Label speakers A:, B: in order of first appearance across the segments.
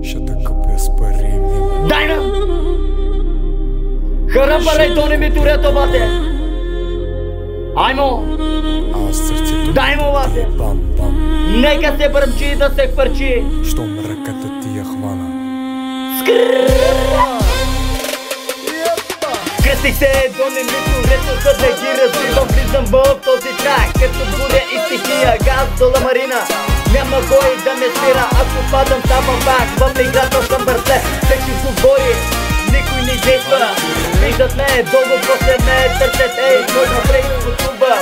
A: Ще те къпя с пари, мила.
B: Дай на! Хръмпарай, то не ми турето, бате! Аймо!
A: Аз сърцето
B: Дай му, бате!
A: пам-пам.
B: Нека се бръмчи да се хвърчи!
A: Щом ръката ти я хвана.
B: Кръстих се до немито, за да ги развивам. Влизам в този трак, като буря и стихия. Газ до ламарина, няма кой да ме спира. Ако падам, ставам пак, в играта съм бързе. Всеки говори, никой не действа. Виждат ме долу, после ме търсят. Ей, кой напред по туба.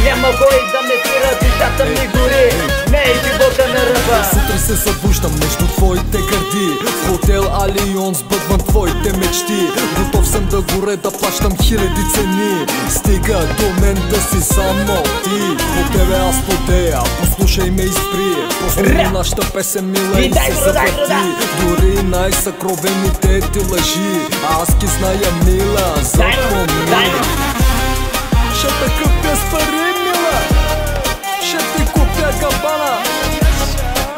B: Няма кой да ме спира, душата ми гори. Не е живота на ръба.
A: Сутрин се събуждам между твоите гърди. В хотел Алион сбъдвам твоите мечти. Готов съм да горе, да плащам хиляди цени. Стига до мен да си само ти. По тебе аз плодея, послушай ме и спри. Послушай нашата песен, мила, и се завърти. Дори най-съкровените ти лъжи аз ги зная, мила, запомни. Ще те къпя с пари, мила. Ще ти купя кабана.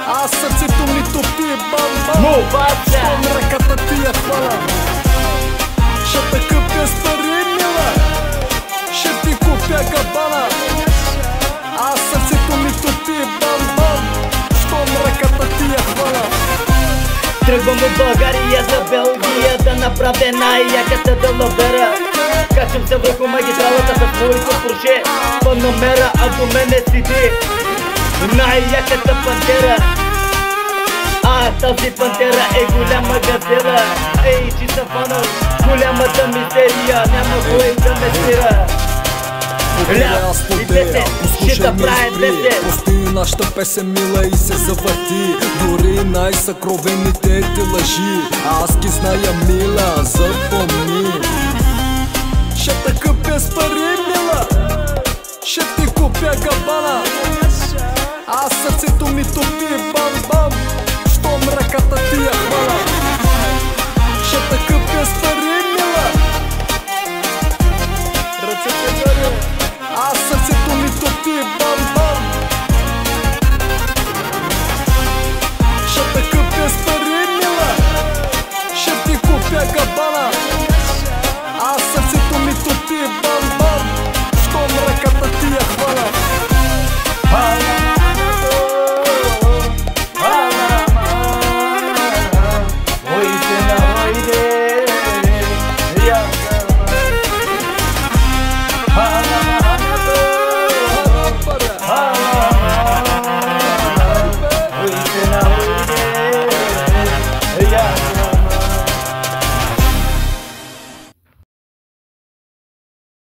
A: Аз сърцето ми топи, бам-бам. Щом ръката ти я хвана. Ще те къпя с пари, мила. Ще ти купя кабана. Аз сърцето ми топи, бам-бам. Щом ръката ти я хвана.
B: Тръгвам от България за Белгия да направя най-яката далавера. Качвам се върху магистралата с моето Порше. Панамера, а до мене седи най-яката пантера. А тази пантера е голяма газела. Ей, че съм фанал голямата мистерия. Няма кой да ме спира.
A: Аз плодея, послушай ме и спри. Прости нашата песен, мила, и се завърти. Дори най-съкровените ти лъжи аз ги зная, мила, запомни. Ще те къпя с пари, мила. Ще ти купя кабана. Аз сърцето ми топи, бам-бам.